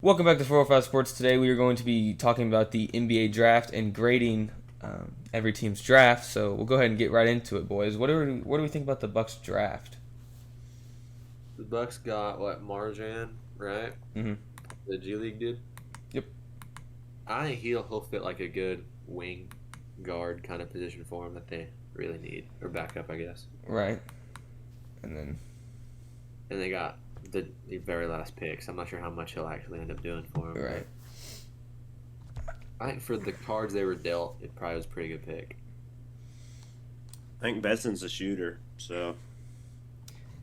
Welcome back to 405 Sports. Today we are going to be talking about the NBA draft and grading every team's draft. So we'll go ahead and get right into it, boys. What do we think about the Bucks draft? The Bucks got what, Marjan, right? Mm-hmm. The G League did. Yep. I think he'll fit like a good wing guard kind of position for him that they really need, or backup, I guess. Right. And then And they got the very last picks. I'm not sure how much he'll actually end up doing for him. right. I think for the cards they were dealt, it probably was a pretty good pick. I think Benson's a shooter, so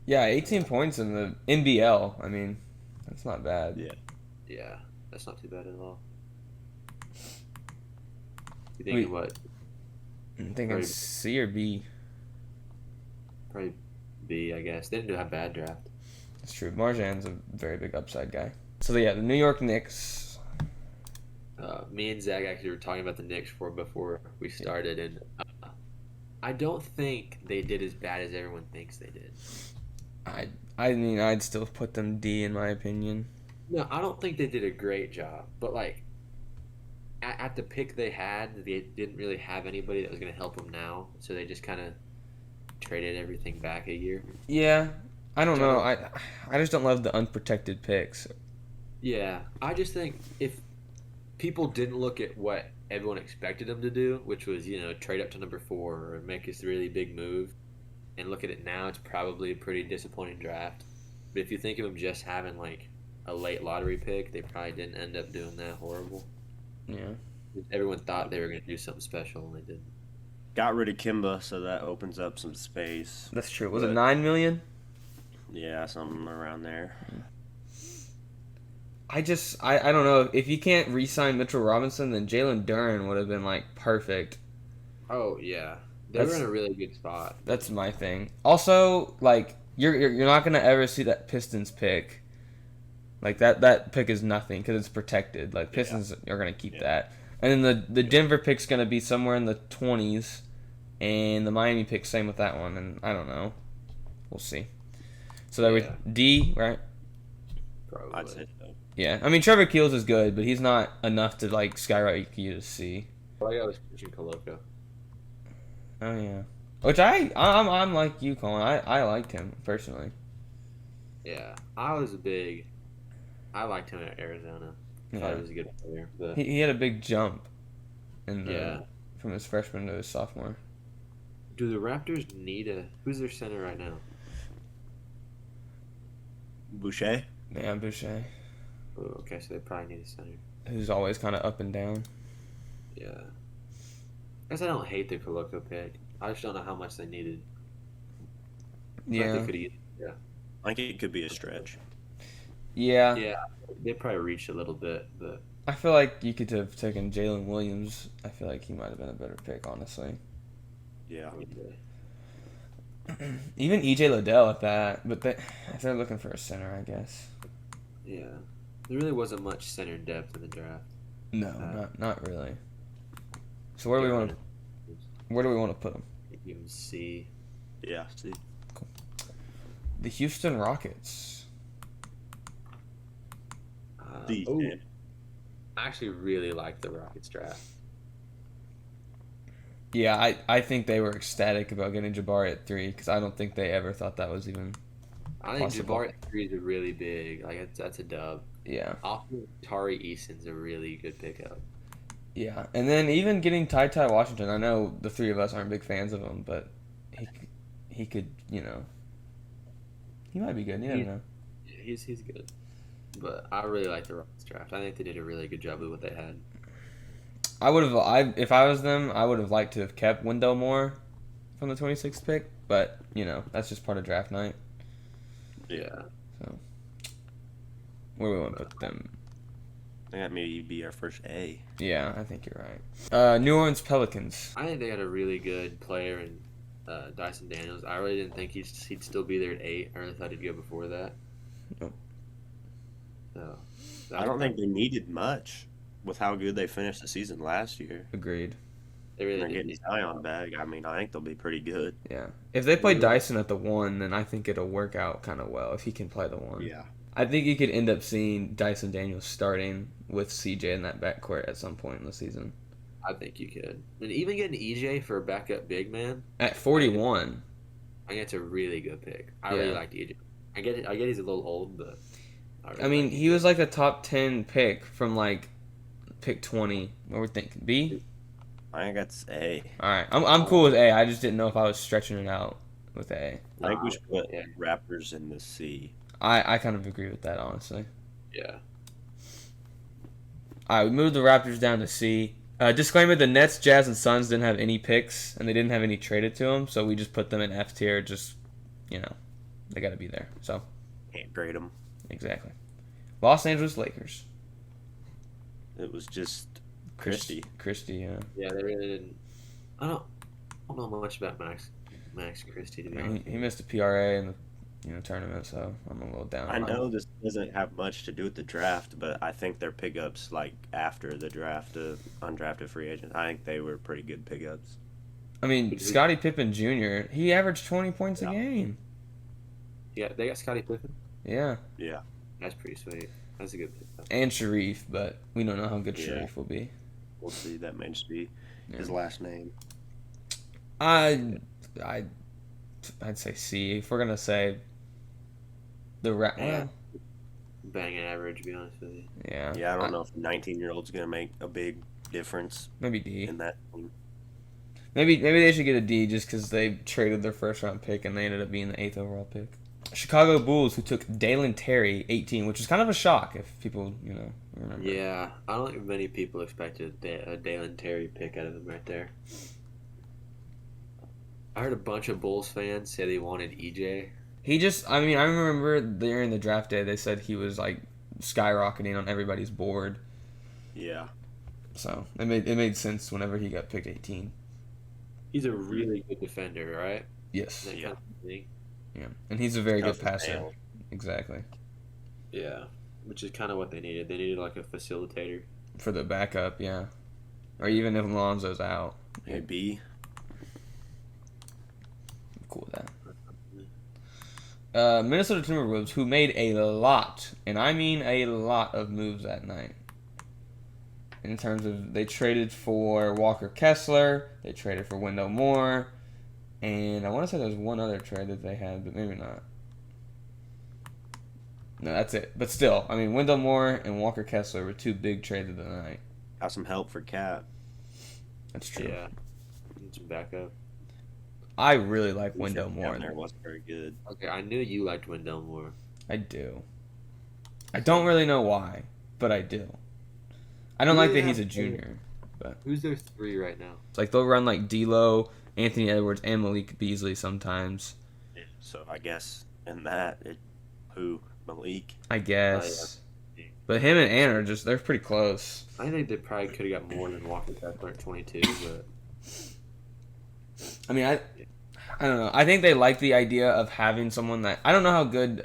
Yeah, 18 points in the NBL. I mean, that's not bad. yeah. Yeah, that's not too bad at all. You thinking what? I'm thinking Probably- C or B. Probably B, I guess. They didn't have a bad draft. That's true. Marjan's a very big upside guy. So yeah, the New York Knicks. Me and Zach actually were talking about the Knicks before we started, and I don't think they did as bad as everyone thinks they did. I mean, I'd still put them D in my opinion. No, I don't think they did a great job, but like at the pick they had, they didn't really have anybody that was going to help them now, so they just kind of traded everything back a year. Yeah, I don't know. I just don't love the unprotected picks. Yeah, I just think if people didn't look at what everyone expected them to do, which was, trade up to number 4 or make this really big move, and look at it now, it's probably a pretty disappointing draft. But if you think of them just having like a late lottery pick, they probably didn't end up doing that horrible. Yeah. Everyone thought they were going to do something special, and they didn't. Got rid of Kimba, so that opens up some space. That's true. Was it But- 9 million? Yeah, something around there. I don't know. If you can't re-sign Mitchell Robinson, then Jalen Duren would have been like perfect. Oh yeah, they were That's- in a really good spot. That's my thing. Also, like you're not gonna ever see that Pistons pick. Like that pick is nothing because it's protected. Like Pistons are gonna keep Yeah. that, and then the Denver pick's gonna be somewhere in the 20s, and the Miami pick same with that one. And I don't know. We'll see. So that Yeah. was D, right? Probably. I'd say so. Yeah, I mean Trevor Keels is good, but he's not enough to like skyrocket you to C. All I got was Christian Coloco. Oh yeah, which I'm like you, Colin. I liked him personally. Yeah, I liked him at Arizona. I thought Yeah, he was a good player, but he had a big jump in the yeah. from his freshman to his sophomore. Do the Raptors need who's their center right now? Boucher? Yeah, Boucher, Oh, okay, so they probably need a center. who's always kind of up and down. Yeah. I guess I don't hate the Coloco pick. I just don't know how much they needed. But Yeah, they could eat. Yeah. I think it could be a stretch. yeah. Yeah, they probably reached a little bit, but I feel like you could have taken Jalen Williams. I feel like he might have been a better pick, honestly. Yeah. Even EJ Liddell at that, but if they're looking for a center, I guess. yeah. There really wasn't much center depth in the draft. No, not really. So where do we want to put him? Even C. Yeah, see. The Houston Rockets. Oh, I actually really like the Rockets draft. Yeah, I think they were ecstatic about getting Jabari at 3 because I don't think they ever thought that was even I think possible. Jabari at 3 is a really big. Like that's a dub. Yeah, Also, Tari Eason's a really good pickup. yeah. And then even getting Ty Washington. I know the three of us aren't big fans of him, but he could he might be good. You never know. Yeah, he's good. But I really like the Rockets draft. I think they did a really good job with what they had. If I was them, I would have liked to have kept Wendell Moore from the 26th pick, but that's just part of draft night. Yeah. So where we want to put them? I think that maybe be our first A. Yeah, I think you're right. New Orleans Pelicans. I think they had a really good player in Dyson Daniels. I really didn't think he'd still be there at 8. I really thought he'd go before that. Nope. So, I don't think they needed much with how good they finished the season last year. Agreed. they really They're didn't. getting Zion back. I mean, I think they'll be pretty good. Yeah. If they play Dyson at the 1, then I think it'll work out kind of well if he can play the 1. I think you could end up seeing Dyson Daniels starting with CJ in that backcourt at some point in the season. I think you could. And even getting EJ for a backup big man, At 41. I think it's a really good pick. I Yeah. really like EJ. I get it. I get he's a little old, but I mean, he was like a top 10 pick from like pick 20. What we're thinking? B? I think that's A. All right. I'm cool with A. I just didn't know if I was stretching it out with A. I think we should put Yeah. Raptors in the C. I kind of agree with that, honestly. Yeah. All right, we moved the Raptors down to C. Disclaimer, the Nets, Jazz, and Suns didn't have any picks, and they didn't have any traded to them, so we just put them in F tier. Just, they got to be there. So, Can't grade them. exactly. Los Angeles Lakers. It was just Christie. Christie, yeah. Yeah, they really didn't. I don't know much about Max Christie, to be honest. He missed a PRA in the tournament, so I'm a little down. I know this doesn't have much to do with the draft, but I think their pickups, like after the draft, undrafted free agent, I think they were pretty good pickups. I mean, Scottie Pippen Jr., he averaged 20 points a Yeah. game. Yeah, they got Scottie Pippen. Yeah. Yeah. That's pretty sweet. That's a good pick. And Sharif, but we don't know how good Yeah. Sharif will be. We'll see. That may just be his Yeah. last name. I'd say C. If we're going to say the Yeah. Banging average, to be honest with you. yeah. Yeah, I don't know if a 19-year-old's going to make a big difference Maybe D. in that team. Maybe they should get a D just because they traded their first round pick and they ended up being the 8th overall pick. Chicago Bulls, who took Dalen Terry, 18, which is kind of a shock if people, remember. Yeah, I don't think many people expected a Dalen Terry pick out of him right there. I heard a bunch of Bulls fans say they wanted EJ. I remember during the draft day, they said he was like skyrocketing on everybody's board. Yeah. So it made sense whenever he got picked 18. He's a really good defender, right? Yes. That kind of thing. Yeah. And he's a very good Tough passer. nail. Exactly. Yeah, which is kind of what they needed. They needed like a facilitator. For the backup, yeah. Or even if Alonzo's out. Hey, B. I'm cool with that. Minnesota Timberwolves, who made a lot, and I mean a lot of moves that night. In terms of, they traded for Walker Kessler, they traded for Wendell Moore, and I want to say there's one other trade that they had, but maybe not. No, that's it. But still, I mean, Wendell Moore and Walker Kessler were two big trades of the night. Got some help for Cat. That's true. Yeah, need some backup. I really like Wendell Moore. Down there wasn't very good. Okay, I knew you liked Wendell Moore. I do. I don't really know why, but I do. I don't like that he's a junior. Who's their three right now? It's like they'll run like D'Lo, Anthony Edwards, and Malik Beasley sometimes. So I guess in that, who? Malik? I guess. But him and Ant are they're pretty close. I think they probably could have got more than Walker Kessler at 22, but I mean, I don't know. I think they like the idea of having someone that... I don't know how good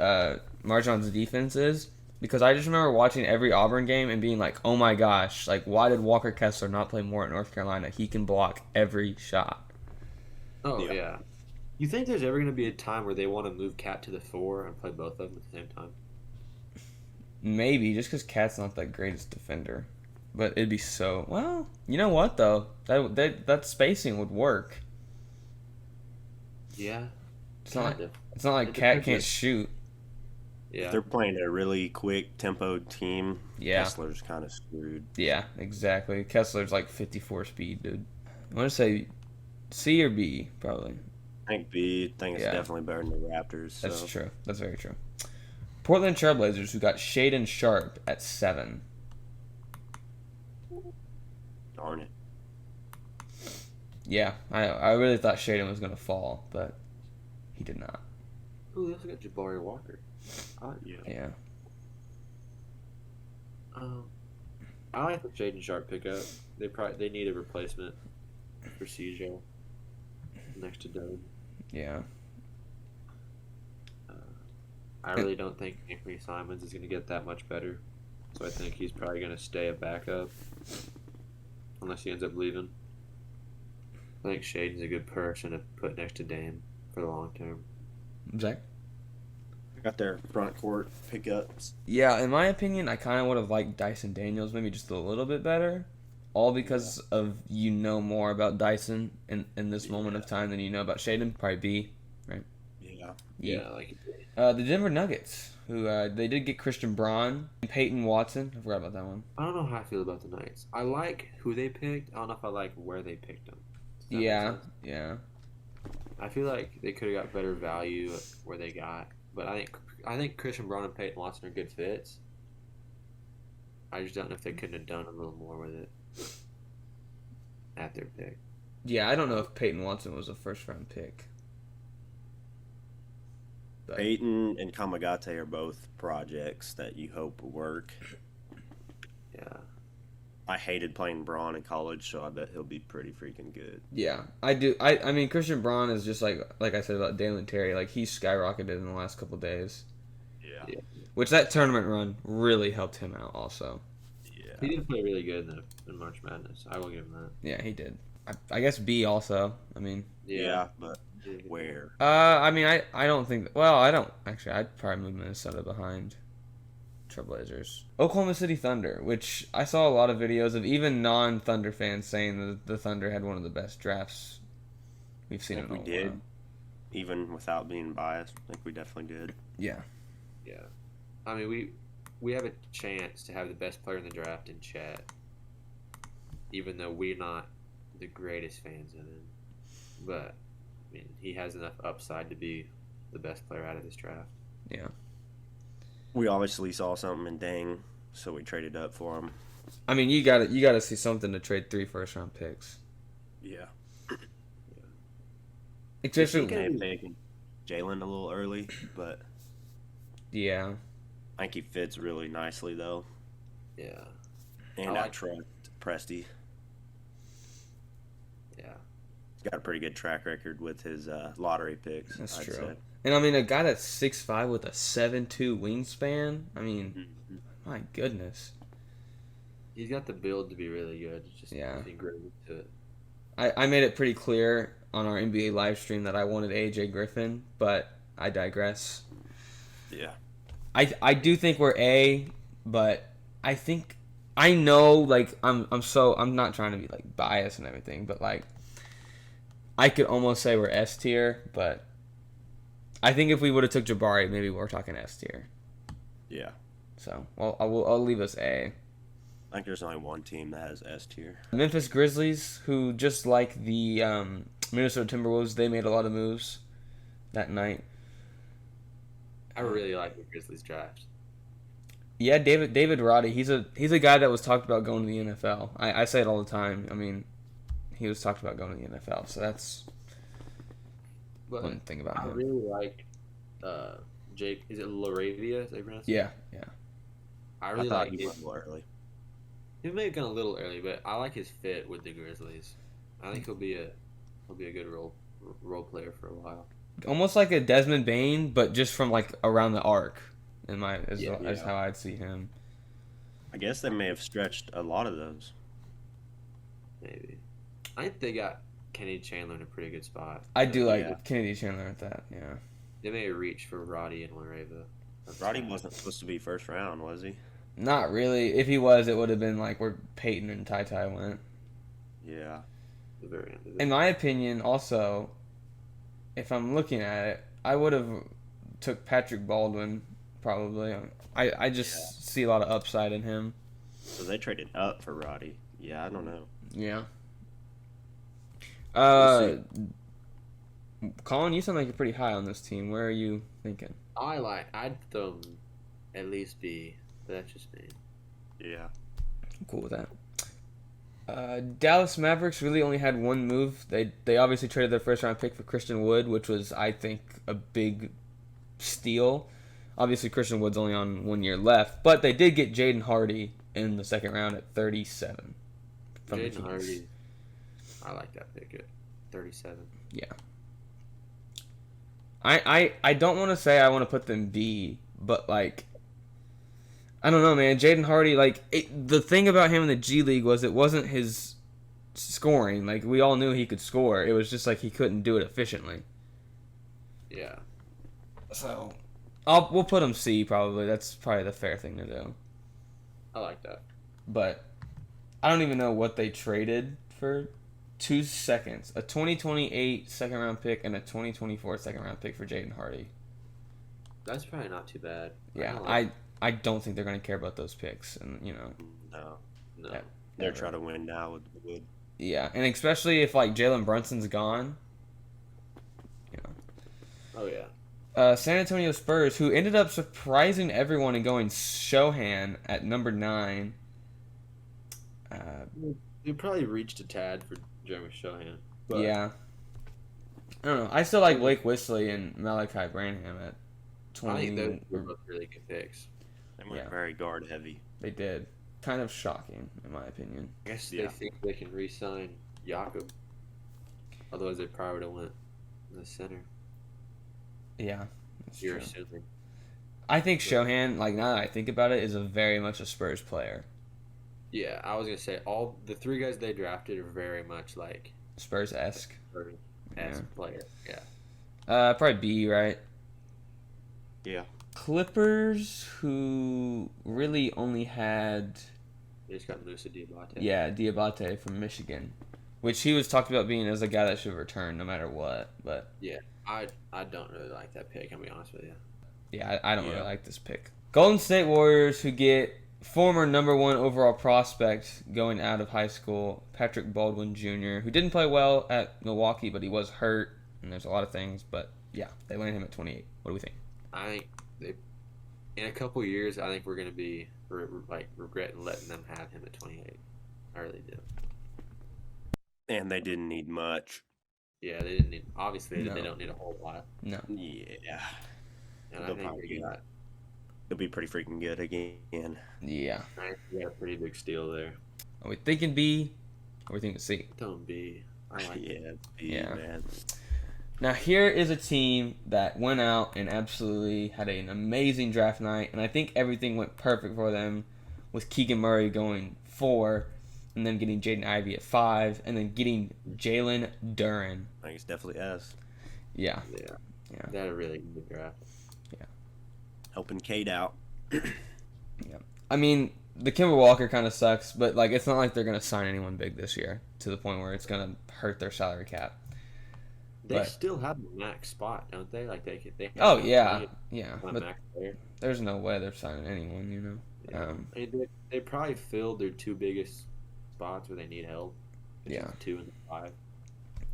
Marjan's defense is, because I just remember watching every Auburn game and being like, oh my gosh, like, why did Walker Kessler not play more at North Carolina? He can block every shot. yeah. You think there's ever going to be a time where they want to move Cat to the 4 and play both of them at the same time? Maybe, just because Cat's not the greatest defender. But it'd be so... Well, you know what, though? That spacing would work. Yeah. It's not Kinda. It's not like It Cat depends can't what- shoot. Yeah. They're playing a really quick tempo team. Yeah. Kessler's kind of screwed. Yeah, exactly. Kessler's like 54 speed, dude. I want to say C or B, probably. I think B. I think it's Yeah. definitely better than the Raptors. So. That's true. That's very true. Portland Trailblazers, who got Shaden Sharp at 7. Darn it. Yeah, I really thought Shaden was going to fall, but he did not. Ooh, they also got Jabari Walker. Yeah. Yeah. I like the Jaden Sharp pickup. They need a replacement for CJ next to Doug. Yeah. I really don't think Anthony Simons is going to get that much better. So I think he's probably going to stay a backup unless he ends up leaving. I think Shaden's a good person to put next to Dame for the long term. Zach? Got their front court pickups. Yeah, in my opinion, I kind of would have liked Dyson Daniels maybe just a little bit better. All because of more about Dyson in this moment of time than you know about Shaden. Probably B, right? Yeah. Yeah, like The Denver Nuggets, who they did get Christian Braun and Peyton Watson. I forgot about that one. I don't know how I feel about the Knights. I like who they picked. I don't know if I like where they picked them. Does that make Yeah, sense? yeah. I feel like they could have got better value where they got, but I think Christian Braun and Peyton Watson are good fits. I just don't know if they couldn't have done a little more with it at their pick. Yeah, I don't know if Peyton Watson was a first round pick. But, Peyton and Kamagate are both projects that you hope will work. Yeah, I hated playing Braun in college, so I bet he'll be pretty freaking good. yeah, I do. I mean, Christian Braun is just like I said about Dalen Terry. Like, he's skyrocketed in the last couple days. Yeah. Which that tournament run really helped him out also. Yeah. he did play really good in March Madness. I will give him that. Yeah, he did. I guess B also. I mean, Yeah, but where? I mean, I don't think. Well, I don't actually. I'd probably move Minnesota behind Trailblazers. Oklahoma City Thunder, which I saw a lot of videos of even non-Thunder fans saying that the Thunder had one of the best drafts we've seen I in a think we while. did. Even without being biased, I think we definitely did. Yeah. Yeah, I mean we have a chance to have the best player in the draft in Chet, even though we're not the greatest fans of him. But I mean, he has enough upside to be the best player out of this draft. Yeah. We obviously saw something in Dang, so we traded up for him. I mean, you gotta see something to trade 3 first-round picks. Yeah. Especially, May have taken Jalen a little early, but yeah. I think he fits really nicely, though. Yeah, And I I like- trust Presti. yeah. He's got a pretty good track record with his lottery picks. That's I'd true. say. And I mean, a guy that's 6'5" with a 7'2" wingspan. I mean, Mhm. my goodness. He's got the build to be really good. It's just Yeah. getting great to it. I made it pretty clear on our NBA live stream that I wanted AJ Griffin, but I digress. Yeah. I do think we're A, but I think I know like I'm not trying to be like biased and everything, but like I could almost say we're S tier, but I think if we would have took Jabari, maybe we're talking S tier. Yeah. So I'll leave us A. I think there's only one team that has S tier. Memphis Grizzlies, who just like the Minnesota Timberwolves, they made a lot of moves that night. I really like the Grizzlies draft. Yeah, David Roddy, he's a guy that was talked about going to the NFL. I say it all the time. I mean, he was talked about going to the NFL, so that's But one thing about I him. really like Jake. Is it Laravia? Is that pronounced? Yeah. I I really thought like he it. went a little early. He may have gone a little early, but I like his fit with the Grizzlies. I think he'll be a good role player for a while. Almost like a Desmond Bain, but just from like around the arc. Is Yeah. how I'd see him. I guess they may have stretched a lot of those. Maybe. I think they got Kenny Chandler in a pretty good spot. I do like Yeah. Kennedy Chandler at that. Yeah. They may reach for Roddy and Lareva. Roddy wasn't supposed to be first round, was he? Not really. If he was, it would have been like where Peyton and Ty Ty went. Yeah. The very end of it. In my opinion, also, if I'm looking at it, I would have took Patrick Baldwin probably. I just see a lot of upside in him. So they traded up for Roddy. Yeah, I don't know. Yeah. We'll Colin, you sound like you're pretty high on this team. Where are you thinking? I'd throw him at least B, but that's just me. Yeah. I'm cool with that. Dallas Mavericks really only had one move. They obviously traded their first round pick for Christian Wood, which was, I think, a big steal. Obviously, Christian Wood's only on 1 year left, but they did get Jaden Hardy in the second round at 37. From the Jaden Kings. Hardy. I like that pick at 37. I don't want to say I want to put them B, but like, I don't know, man. Jaden Hardy, like, the thing about him in the G League was it wasn't his scoring. Like, we all knew he could score. It was just like he couldn't do it efficiently. Yeah. So, We'll put him C probably. That's probably the fair thing to do. I like that. But I don't even know what they traded for 2 seconds. A 2028 second round pick and a 2024 second round pick for Jaden Hardy. That's probably not too bad. Yeah, don't like- I don't think they're going to care about those picks, and No, no. Yeah. they're Never. trying to win now with Wood. yeah, and especially if like Jalen Brunson's gone. Oh yeah. San Antonio Spurs, who ended up surprising everyone and going Shohan at number 9. You probably reached a tad for Jeremy Shohan. But Yeah. I don't know. I still like Blake Whistler and Malachi Branham at I 20. think those were both really good picks. They went Yeah. very guard heavy. They did. Kind of shocking, in my opinion. I guess Yeah. they think they can re-sign Jakob. Otherwise, they probably would have went in the center. Yeah, that's You're true. assuming. I think Shohan, like now that I think about it, is a very much a Spurs player. Yeah, I was gonna say all the 3 guys they drafted are very much like Spurs-esque. Spurs as a player. Yeah. Probably B, right? Yeah. Clippers, who really only had, They just got Musa Diabate. yeah, Diabate from Michigan, which he was talked about being as a guy that should return no matter what. But I don't really like that pick. I'll be honest with you. yeah, I don't really Yeah. like this pick. Golden State Warriors, who get former number 1 overall prospect going out of high school, Patrick Baldwin Jr., who didn't play well at Milwaukee, but he was hurt, and there's a lot of things. But yeah, they landed him at 28. What do we think? I think in a couple years, I think we're gonna be regretting letting them have him at 28. I really do. And they didn't need much. Yeah, they didn't need. Obviously, No. they don't need a whole lot, No. Yeah. and I They'll think probably they be- got. They'll be pretty freaking good again. Yeah. I think they got a pretty big steal there. Are we thinking B? Or are we thinking C? Don't be. I like it. Yeah, Yeah. man. Now here is a team that went out and absolutely had an amazing draft night, and I think everything went perfect for them, with Keegan Murray going 4, and then getting Jaden Ivey at 5, and then getting Jalen Duren. I think it's definitely S. Yeah. Yeah. Yeah. They had a really good draft. Helping Kate out. I mean, the Kemba Walker kind of sucks, but like it's not like they're gonna sign anyone big this year to the point where it's gonna hurt their salary cap. They But- still have the max spot, don't they? Like they have Oh enough yeah, money yeah. on a But max player. there's no way they're signing anyone, you know. Yeah. I mean, they probably filled their 2 biggest spots where they need help. which is Yeah. the 2 and the 5.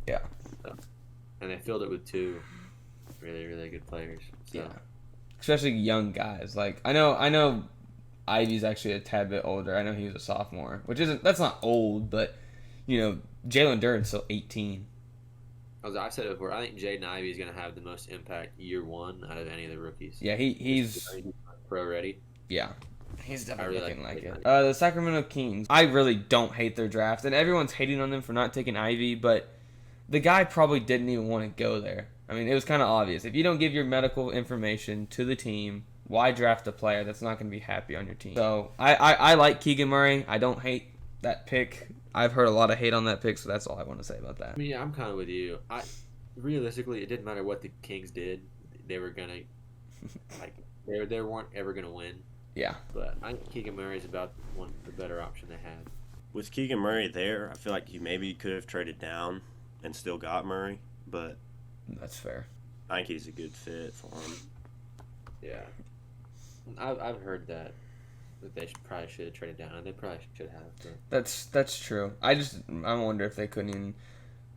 Yeah. So, and they filled it with 2 really, really good players. So, Yeah. Especially young guys. Like I know Ivy's actually a tad bit older. I know he was a sophomore, that's not old, but you know, Jalen Duren's still 18. as I've said it before, I think Jaden Ivey is going to have the most impact year 1 out of any of the rookies. Yeah, he's pro ready. yeah. He's definitely really looking like like it. Ivey. The Sacramento Kings. I really don't hate their draft, and everyone's hating on them for not taking Ivy, but the guy probably didn't even want to go there. I mean, it was kind of obvious. If you don't give your medical information to the team, why draft a player that's not going to be happy on your team? So I like Keegan Murray. I don't hate that pick. I've heard a lot of hate on that pick, so that's all I want to say about that. I mean, yeah, I'm kind of with you. Realistically, it didn't matter what the Kings did; they were gonna they weren't ever gonna win. Yeah. But I think Keegan Murray is about the better option they had. With Keegan Murray there, I feel like you maybe could have traded down and still got Murray, but That's fair. I think he's a good fit for him. Yeah, I've heard that they probably should have traded down, and they probably should have. But That's true. I wonder if they couldn't even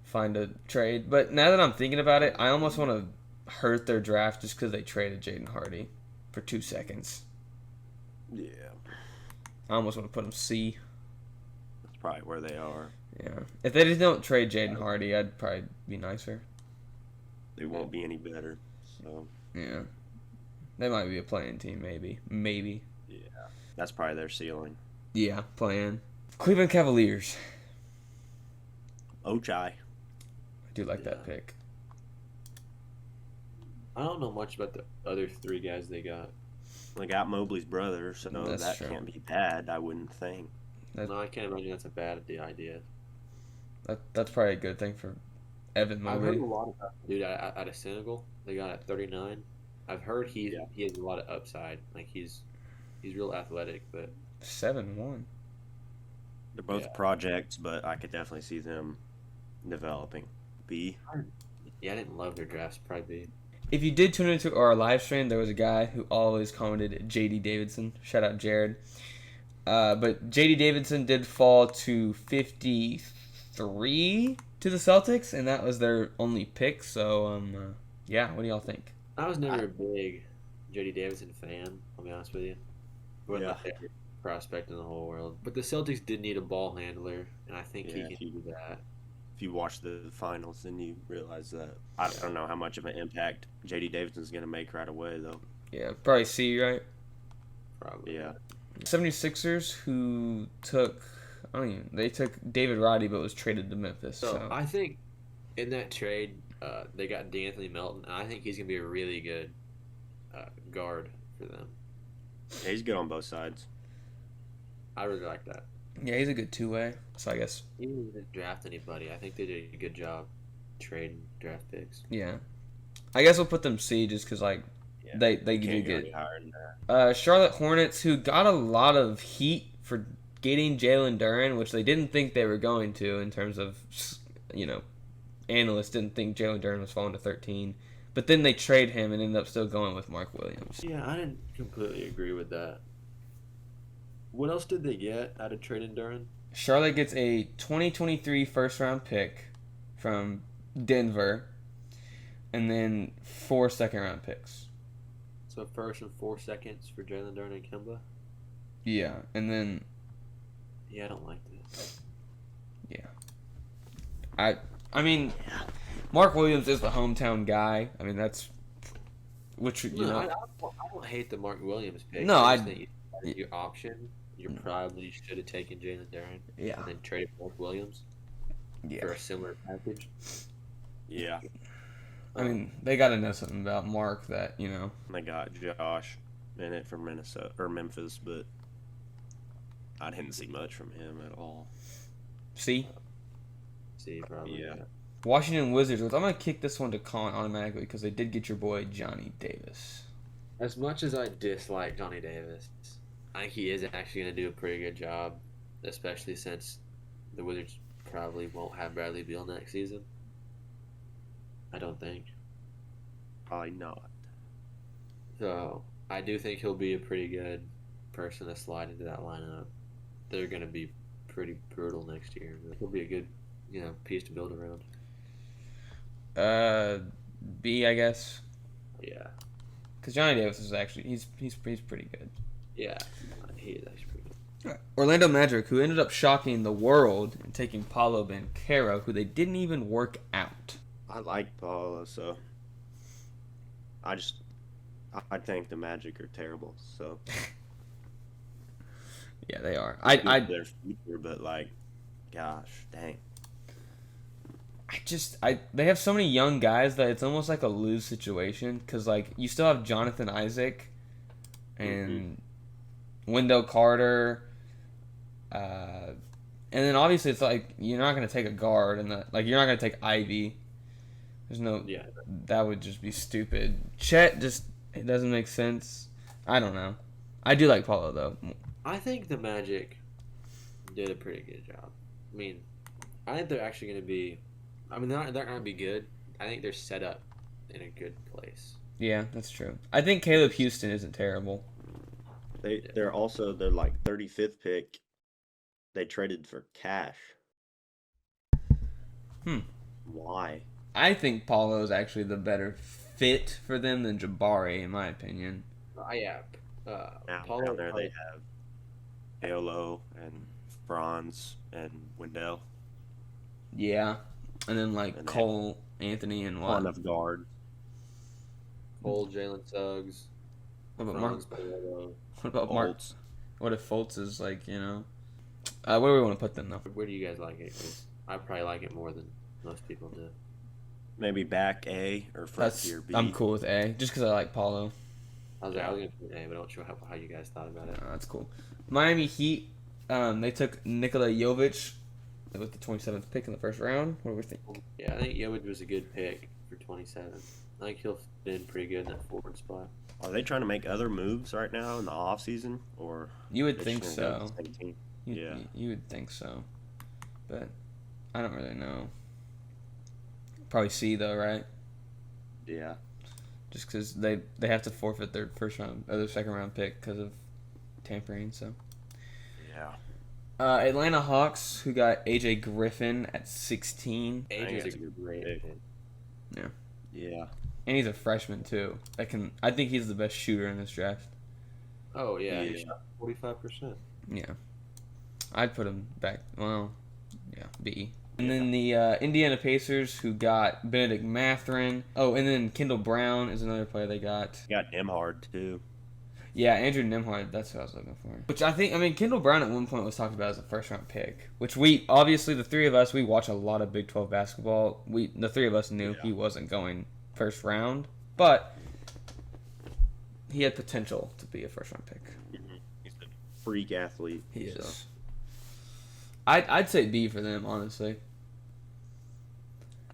find a trade. But now that I'm thinking about it, I almost want to hurt their draft just because they traded Jaden Hardy for 2 seconds. Yeah, I almost want to put him C. that's probably where they are. Yeah. If they just don't trade Jaden Hardy, I'd probably be nicer. They won't be any better. So Yeah. They might be a playing team, maybe. Maybe. that's probably their ceiling. Yeah, playing. Cleveland Cavaliers. Ochai. I do like that Yeah. pick. I don't know much about the other 3 guys they got. They got Mobley's brother, so That's that true. can't be bad, I wouldn't think. No, I can't imagine that's a bad idea. That's probably a good thing for Evan I've heard Mobley. a lot about the dude out of Senegal. They got at 39. I've heard he has a lot of upside. Like he's real athletic, but 7-1. They're both Yeah. projects, but I could definitely see them developing. B. yeah, I didn't love their drafts. Probably If you did tune into our live stream, there was a guy who always commented J.D. Davidson. Shout out Jared. But J.D. Davidson did fall to 53 to the Celtics, and that was their only pick. So, yeah, what do y'all think? I was never a big J.D. Davidson fan. I'll be honest with you. He wasn't my favorite prospect in the whole world. But the Celtics did need a ball handler, and I think he Yeah. can do that. If you watch the finals, then you realize that. I don't know how much of an impact J.D. Davidson's going to make right away, though. Yeah, probably C, right? Probably. Yeah. 76ers who took, they took David Roddy but was traded to Memphis. So I think in that trade, they got D'Anthony Melton, and I think he's going to be a really good guard for them. Yeah, he's good on both sides. I really like that. Yeah, he's a good two-way. So I guess, Even if they didn't draft anybody, I think they did a good job trading draft picks. yeah. I guess we'll put them C just because, like, Yeah. they Can't do go good. any higher than that. Charlotte Hornets, who got a lot of heat for getting Jalen Duren, which they didn't think they were going to in terms of, analysts didn't think Jalen Duren was falling to 13. But then they trade him and ended up still going with Mark Williams. Yeah, I didn't completely agree with that. What else did they get out of trading Duren? Charlotte gets a 2023 first-round pick from Denver, and then 4 second-round picks. So first and 4 seconds for Jalen Duren and Kemba? Yeah, and then Yeah, I don't like this. I mean, Mark Williams is the hometown guy. I mean, that's which you know. I don't hate the Mark Williams pick. No, I just think your option, you probably should have taken Jalen Duren Yeah, and then traded Mark Williams yeah. for a similar package. Yeah. I mean, they got to know something about Mark that They got Josh in it from Minnesota or Memphis, but I didn't see much from him at all. See, See, probably. Yeah. Washington Wizards. Which I'm gonna kick this one to Colin automatically because they did get your boy Johnny Davis. As much as I dislike Johnny Davis, I think he is actually going to do a pretty good job, especially since the Wizards probably won't have Bradley Beal next season. I don't think. Probably not. So I do think he'll be a pretty good person to slide into that lineup. They're going to be pretty brutal next year. But he'll be a good, piece to build around. B, I guess, Yeah, because Johnny Davis is actually he's pretty good. yeah, he is actually pretty good. Orlando Magic, who ended up shocking the world and taking Paulo Banchero, who they didn't even work out. I like Paulo, so I think the Magic are terrible. So Yeah, they are. their future, but gosh, dang. They have so many young guys that it's almost like a lose situation because you still have Jonathan Isaac and Wendell Carter, and then obviously it's you're not gonna take a guard and you're not gonna take Ivy. There's no that would just be stupid. Chet it doesn't make sense. I don't know. I do like Paulo though. I think the Magic did a pretty good job. I mean, I think they're actually going to be. I mean, they're not going to be good. I think they're set up in a good place. Yeah, that's true. I think Caleb Houston isn't terrible. They're also their 35th pick. They traded for cash. Why? I think Paulo is actually the better fit for them than Jabari, in my opinion. Now Paulo there they have Paolo and Franz and Wendell. Yeah, and then And Cole, Anthony, and Not what? enough guard. Cole, Jalen Suggs, What about Mark? Franz Paolo. What about Mark? Fultz. What if Fultz is where do we want to put them though? Where do you guys like it? 'Cause I probably like it more than most people do. Maybe back A or front tier B. I'm cool with A, just because I like Paulo. I was going to put A, but I don't sure how you guys thought about it. That's cool. Miami Heat, they took Nikola Jovic with the 27th pick in the first round. What do we think? Yeah, I think Jovic was a good pick for 27. I think he'll fit in pretty good in that forward spot. Are they trying to make other moves right now in the off season, or You would they think just gonna go so. with the same team? You, Yeah. you would think so, but I don't really know. Probably C though, right? Yeah. Just because they have to forfeit their first round or their second round pick because of tampering. So Yeah. Atlanta Hawks, who got AJ Griffin at 16, think AJ's it's a a great pick. pick. Yeah. and he's a freshman too. I think he's the best shooter in this draft. Oh yeah, he Yeah. shot 45%. Yeah, I'd put him back. Well, yeah, B. And then the Indiana Pacers, who got Benedict Mathurin. Oh, and then Kendall Brown is another player they got. Got Nemhard too. Yeah, Andrew Nemhard, that's who I was looking for. Which I mean, Kendall Brown at one point was talked about as a first-round pick, which obviously, the three of us, we watch a lot of Big 12 basketball. The three of us knew he wasn't going first round, but he had potential to be a first-round pick. He's a freak athlete. He so. is. I'd say B for them, honestly.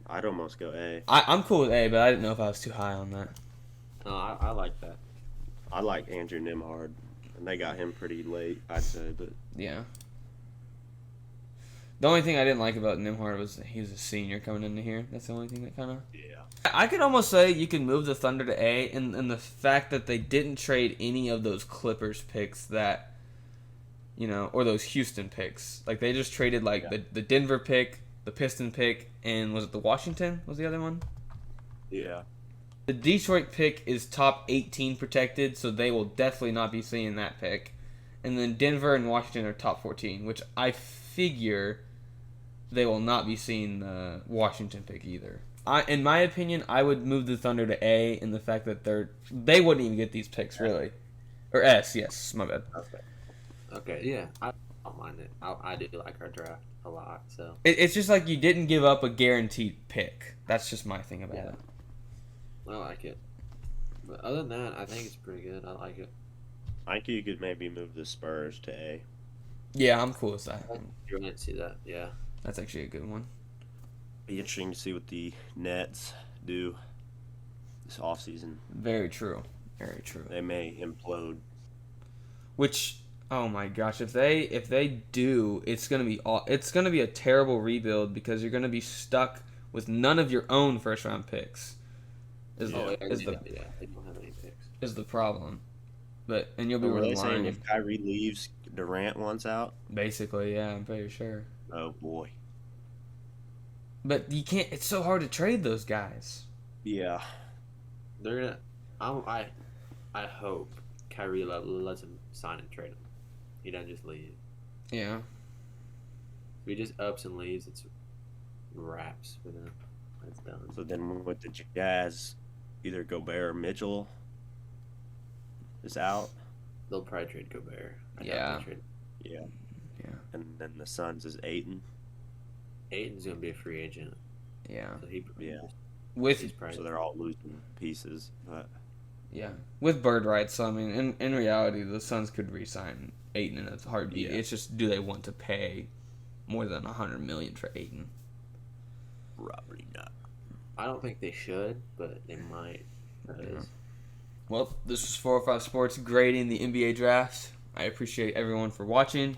I'd almost go A. I'm cool with A, but I didn't know if I was too high on that. No, I like that. I like Andrew Nemhard, and they got him pretty late, I'd say. But Yeah. The only thing I didn't like about Nimhard was that he was a senior coming into here. That's the only thing that kind of... yeah, I could almost say you can move the Thunder to A, and the fact that they didn't trade any of those Clippers picks that, or those Houston picks. Like, they just traded, the Denver pick, the Piston pick, and was it the Washington was the other one? yeah, The Detroit pick is top 18 protected, so they will definitely not be seeing that pick. And then Denver and Washington are top 14, which I figure they will not be seeing the Washington pick either. In my opinion, I would move the Thunder to A in the fact that they wouldn't even get these picks, really. Or S, yes, my bad. Okay, yeah, I don't mind it. I do like our draft a lot, so. It's just like you didn't give up a guaranteed pick. That's just my thing about Yeah. it. I like it. But other than that, I think it's pretty good. I like it. I think you could maybe move the Spurs to A. Yeah, I'm cool with that. You're going to see that, yeah. That's actually a good one. Be interesting to see what the Nets do this offseason. Very true. Very true. They may implode. Which, oh my gosh, if they do, it's gonna be a terrible rebuild because you're gonna be stuck with none of your own first round picks. Is Oh, the yeah, is the yeah, they don't have any picks. is the problem. And you'll be Were they saying relying. if Kyrie leaves, Durant wants out? Basically, yeah, I'm pretty sure. Oh boy. But you can't. It's so hard to trade those guys. Yeah. They're gonna. I hope Kyrie lets him sign and trade him. He doesn't just leave. Yeah. If he just ups and leaves, it's wraps for them. That's done. So then with the Jazz, either Gobert or Mitchell is out. They'll probably trade Gobert. I doubt Yeah. they'll trade. Yeah. Yeah. And then the Suns is Ayton. Aiton's gonna be a free agent, Yeah. so he Yeah. With he's probably So they're all losing pieces. But Yeah, with bird rights. So I mean, in reality, the Suns could re-sign Ayton in a heartbeat. Yeah. It's just, do they want to pay more than $100 million for Ayton? probably not. I don't think they should, but they might. Yeah. Well, this was 405 Sports grading the NBA draft. I appreciate everyone for watching.